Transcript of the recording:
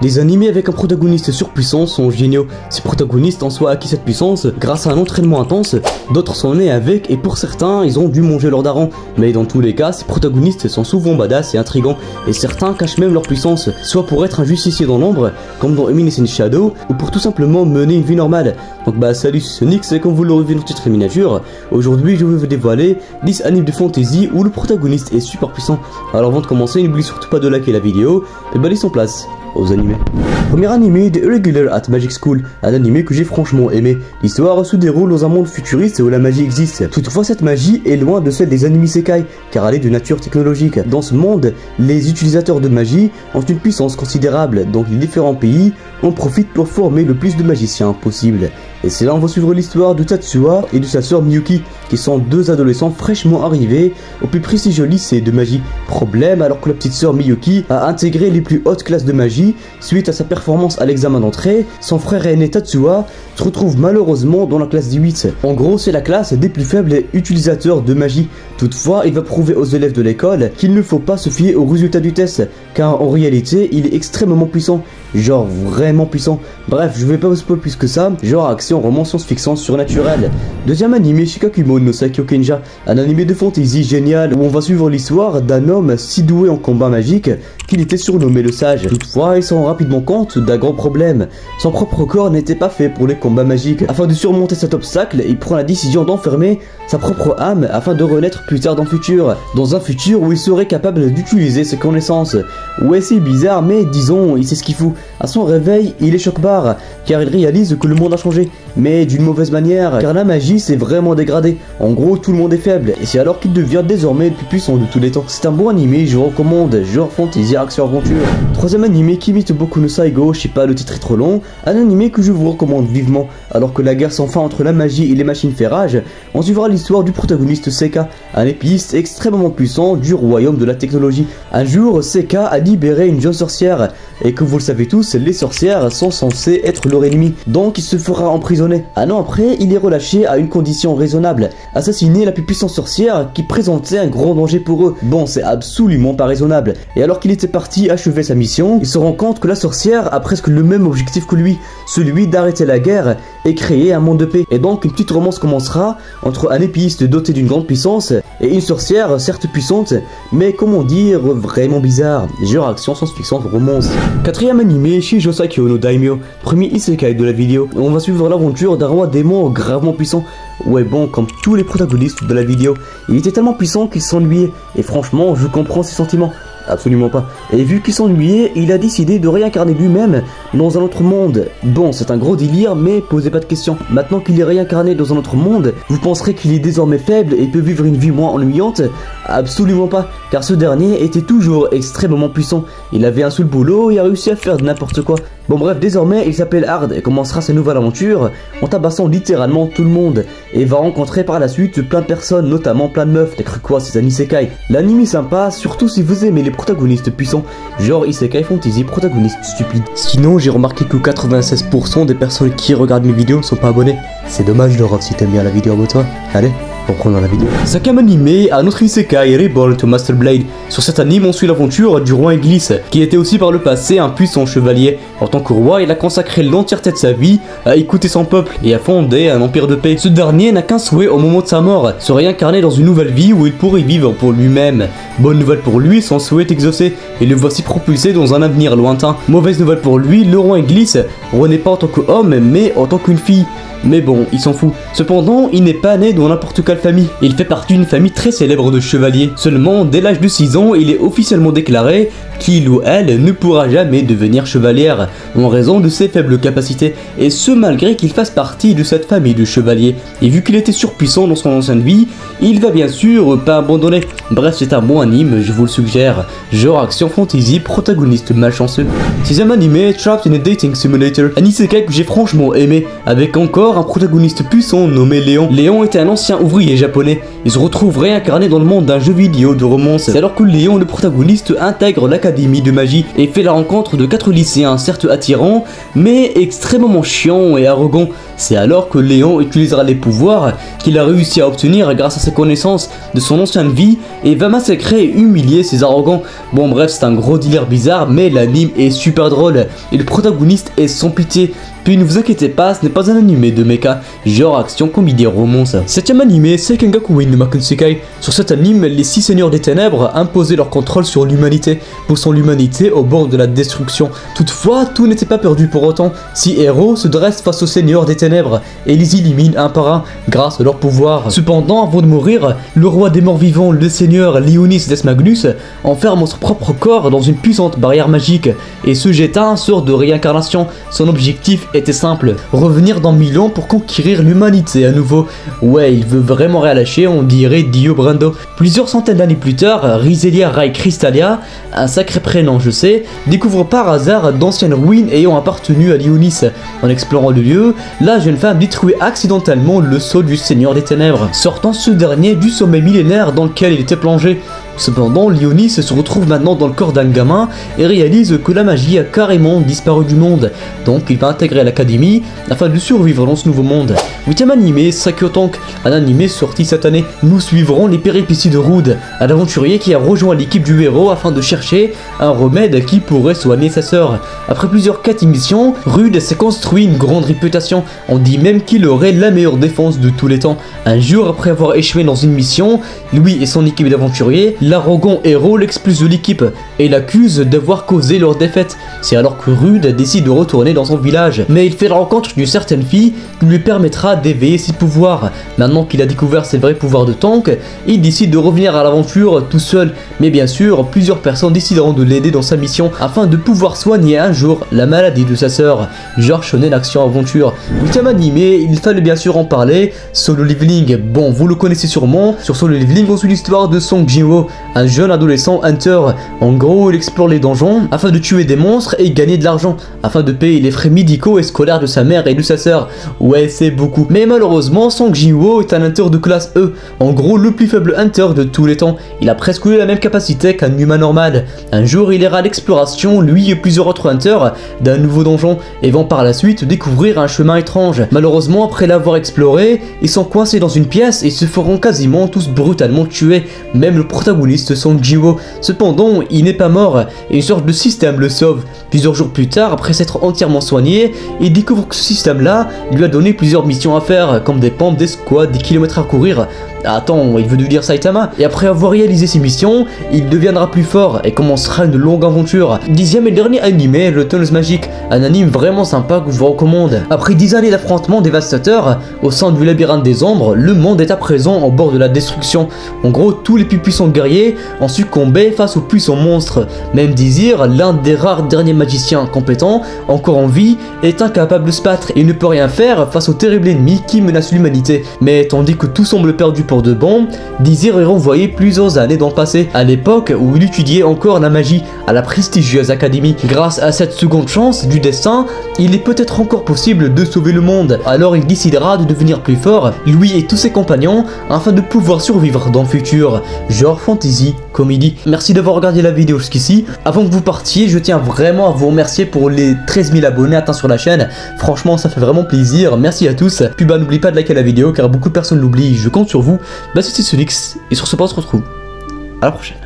Les animés avec un protagoniste surpuissant sont géniaux. Ces protagonistes en soi acquis cette puissance grâce à un entraînement intense, d'autres sont nés avec et pour certains ils ont dû manger leur daron. Mais dans tous les cas, ces protagonistes sont souvent badass et intrigants et certains cachent même leur puissance, soit pour être un justicier dans l'ombre, comme dans Eminence Shadow, ou pour tout simplement mener une vie normale. Donc salut, c'est Nix et comme vous l'aurez vu dans le titre et miniature, aujourd'hui je vais vous dévoiler 10 animes de fantasy où le protagoniste est super puissant. Alors avant de commencer, n'oublie surtout pas de liker la vidéo et laisse en place aux animés. Premier animé de Irregular at Magic School, un animé que j'ai franchement aimé. L'histoire se déroule dans un monde futuriste où la magie existe. Toutefois cette magie est loin de celle des animes isekai, car elle est de nature technologique. Dans ce monde, les utilisateurs de magie ont une puissance considérable, donc les différents pays en profitent pour former le plus de magiciens possible. Et c'est là on va suivre l'histoire de Tatsuya et de sa sœur Miyuki, qui sont deux adolescents fraîchement arrivés au plus prestigieux lycée de magie. Problème, alors que la petite sœur Miyuki a intégré les plus hautes classes de magie suite à sa performance à l'examen d'entrée, son frère aîné Tatsuya se retrouve malheureusement dans la classe 18. En gros, c'est la classe des plus faibles utilisateurs de magie. Toutefois, il va prouver aux élèves de l'école qu'il ne faut pas se fier aux résultats du test, car en réalité, il est extrêmement puissant. Genre vraiment puissant. Bref, je vais pas vous spoiler plus que ça, genre action, roman, science-fiction, surnaturel. Deuxième animé, Shikakumo no Saikyo Kenja, un animé de fantasy génial où on va suivre l'histoire d'un homme si doué en combat magique qu'il était surnommé le sage. Toutefois, il se rend rapidement compte d'un grand problème. Son propre corps n'était pas fait pour les combats magiques. Afin de surmonter cet obstacle, il prend la décision d'enfermer sa propre âme afin de renaître plus tard dans le futur. Dans un futur où il serait capable d'utiliser ses connaissances. Ouais, c'est bizarre, mais disons, il sait ce qu'il faut. À son réveil, il est choc-barre, car il réalise que le monde a changé, mais d'une mauvaise manière, car la magie s'est vraiment dégradée. En gros, tout le monde est faible, et c'est alors qu'il devient désormais le plus puissant de tous les temps. C'est un bon animé, je recommande, genre fantasy, action, aventure. Troisième animé, Kimi to Boku no Saigo, je sais pas, le titre est trop long, un animé que je vous recommande vivement. Alors que la guerre sans fin entre la magie et les machines fait rage, on suivra l'histoire du protagoniste Seka, un épéiste extrêmement puissant du royaume de la technologie. Un jour, Seka a libéré une jeune sorcière, et que vous le savez tous, les sorcières sont censées être leur ennemi, donc il se fera emprisonner. Un an après, il est relâché à une condition raisonnable, assassiner la plus puissante sorcière qui présentait un grand danger pour eux. Bon, c'est absolument pas raisonnable. Et alors qu'il était parti achever sa mission, il se rend compte que la sorcière a presque le même objectif que lui, celui d'arrêter la guerre et créer un monde de paix. Et donc une petite romance commencera entre un épéiste doté d'une grande puissance et une sorcière certes puissante, mais comment dire, vraiment bizarre. Genre action, science-fiction, romance. Quatrième animé, Shoujo Saikyo no Daimyo, premier isekai de la vidéo. On va suivre l'aventure d'un roi démon gravement puissant. Ouais bon, comme tous les protagonistes de la vidéo, il était tellement puissant qu'il s'ennuyait, et franchement je comprends ses sentiments. Absolument pas. Et vu qu'il s'ennuyait, il a décidé de réincarner lui-même dans un autre monde. Bon, c'est un gros délire, mais posez pas de questions. Maintenant qu'il est réincarné dans un autre monde, vous penserez qu'il est désormais faible et peut vivre une vie moins ennuyante? Absolument pas, car ce dernier était toujours extrêmement puissant. Il avait un seul boulot et a réussi à faire n'importe quoi. Bon bref, désormais il s'appelle Hard et commencera sa nouvelle aventure en tabassant littéralement tout le monde. Et va rencontrer par la suite plein de personnes, notamment plein de meufs. T'as cru quoi, c'est un isekai? L'anime est sympa, surtout si vous aimez les protagonistes puissants, genre isekai fantasy protagonistes stupides. Sinon j'ai remarqué que 96% des personnes qui regardent mes vidéos ne sont pas abonnées. C'est dommage Laura, si t'aimes bien la vidéo, abonne-toi. Allez, reprenons la vidéo. Cinquième animé, un autre isekai, Reborn to Master Blade. Sur cet anime on suit l'aventure du roi Iglis, qui était aussi par le passé un puissant chevalier. En tant que roi, il a consacré l'entièreté de sa vie à écouter son peuple et à fonder un empire de paix. Ce dernier n'a qu'un souhait au moment de sa mort, se réincarner dans une nouvelle vie où il pourrait vivre pour lui-même. Bonne nouvelle pour lui, son souhait est exaucé et le voici propulsé dans un avenir lointain. Mauvaise nouvelle pour lui, le roi Iglis renaît pas en tant qu'homme mais en tant qu'une fille. Mais bon, il s'en fout. Cependant, il n'est pas né dans n'importe quelle famille. Il fait partie d'une famille très célèbre de chevaliers. Seulement, dès l'âge de 6 ans, il est officiellement déclaré qu'il ou elle ne pourra jamais devenir chevalière en raison de ses faibles capacités. Et ce malgré qu'il fasse partie de cette famille de chevaliers. Et vu qu'il était surpuissant dans son ancienne vie, il va bien sûr pas abandonner. Bref, c'est un bon anime, je vous le suggère. Genre action fantasy, protagoniste malchanceux. Sixième animé, Trapped in a Dating Simulator. Un isekai que j'ai franchement aimé, avec encore un protagoniste puissant nommé Léon. Léon était un ancien ouvrier japonais. il se retrouve réincarné dans le monde d'un jeu vidéo de romance. C'est alors que Léon, le protagoniste, intègre l'académie de magie et fait la rencontre de 4 lycéens, certes attirants, mais extrêmement chiants et arrogants. C'est alors que Léon utilisera les pouvoirs qu'il a réussi à obtenir grâce à ses connaissances de son ancienne vie et va massacrer et humilier ces arrogants. Bon bref, c'est un gros délire bizarre, mais l'anime est super drôle et le protagoniste est sans pitié. Puis ne vous inquiétez pas, ce n'est pas un animé de mecha, genre action, comédie, romance. Septième animé, c'est Kengakuin no Makensekai. Sur cet anime, les 6 seigneurs des ténèbres imposaient leur contrôle sur l'humanité, poussant l'humanité au bord de la destruction. Toutefois, tout n'était pas perdu pour autant. 6 héros se dressent face aux seigneurs des ténèbres et les éliminent un par un grâce à leur pouvoir. Cependant, avant de mourir, le roi des morts vivants, le seigneur Leonis Desmagnus, enferme son propre corps dans une puissante barrière magique et se jette à un sort de réincarnation. Son objectif était simple, revenir dans 1000 ans pour conquérir l'humanité à nouveau. Ouais, il veut vraiment rien lâcher, on dirait Dio Brando. Plusieurs centaines d'années plus tard, Rizelia Rai Crystalia, un sacré prénom je sais, découvre par hasard d'anciennes ruines ayant appartenu à Leonis. En explorant le lieu, la jeune femme détruit accidentellement le sceau du Seigneur des Ténèbres, sortant ce dernier du sommet millénaire dans lequel il était plongé. Cependant, Leonis se retrouve maintenant dans le corps d'un gamin et réalise que la magie a carrément disparu du monde. Donc il va intégrer l'académie afin de survivre dans ce nouveau monde. 8ème animé, Sakyo Tank, un animé sorti cette année. Nous suivrons les péripéties de Rude, un aventurier qui a rejoint l'équipe du héros afin de chercher un remède qui pourrait soigner sa sœur. Après plusieurs quêtes et missions, Rude s'est construit une grande réputation. On dit même qu'il aurait la meilleure défense de tous les temps. Un jour après avoir échoué dans une mission, lui et son équipe d'aventuriers, l'arrogant héros l'expulse de l'équipe et l'accuse d'avoir causé leur défaite. C'est alors que Rude décide de retourner dans son village, mais il fait la rencontre d'une certaine fille qui lui permettra d'éveiller ses pouvoirs. Maintenant qu'il a découvert ses vrais pouvoirs de tank, il décide de revenir à l'aventure tout seul, mais bien sûr, plusieurs personnes décideront de l'aider dans sa mission afin de pouvoir soigner un jour la maladie de sa sœur. Genre shonen action aventure. 8ème animé, il fallait bien sûr en parler, Solo Leveling. Bon, vous le connaissez sûrement, sur Solo Leveling on suit l'histoire de Song Jinwoo, un jeune adolescent hunter. En gros, il explore les donjons afin de tuer des monstres et gagner de l'argent, afin de payer les frais médicaux et scolaires de sa mère et de sa sœur. Ouais, c'est beaucoup. Mais malheureusement, Song Jinwoo est un hunter de classe E, en gros le plus faible hunter de tous les temps. Il a presque eu la même capacité qu'un humain normal. Un jour, il ira à l'exploration, lui et plusieurs autres hunters, d'un nouveau donjon, et vont par la suite découvrir un chemin étrange. Malheureusement, après l'avoir exploré, ils sont coincés dans une pièce et se feront quasiment tous brutalement tuer, même le protagoniste Song Jinwoo. Cependant, il n'est pas mort et une sorte de système le sauve. Plusieurs jours plus tard, après s'être entièrement soigné, il découvre que ce système-là lui a donné plusieurs missions à faire, comme des pompes, des squats, des kilomètres à courir. Attends, il veut devenir Saitama. Et après avoir réalisé ses missions, il deviendra plus fort et commencera une longue aventure. 10ème et dernier animé, le Tunnels Magic, un anime vraiment sympa que je vous recommande. Après 10 années d'affrontements dévastateurs, au sein du labyrinthe des ombres, le monde est à présent au bord de la destruction. En gros, tous les plus puissants guerriers ont succombé face aux puissants monstres. Même Désir, l'un des rares derniers magiciens compétents, encore en vie, est incapable de se battre et ne peut rien faire face au terrible ennemi qui menace l'humanité. Mais tandis que tout semble perdu pour de bon, Désir est renvoyé plusieurs années dans le passé, à l'époque où il étudiait encore la magie à la prestigieuse académie. Grâce à cette seconde chance du destin, il est peut-être encore possible de sauver le monde. Alors il décidera de devenir plus fort, lui et tous ses compagnons, afin de pouvoir survivre dans le futur. Genre fantasy, comédie. Merci d'avoir regardé la vidéo jusqu'ici. Avant que vous partiez, je tiens vraiment à vous remercier pour les 13 000 abonnés atteints sur la chaîne. Franchement, ça fait vraiment plaisir. Merci à tous. Puis bah n'oubliez pas de liker la vidéo car beaucoup de personnes l'oublient. Je compte sur vous. Bah c'était Sonix et sur ce point on se retrouve à la prochaine.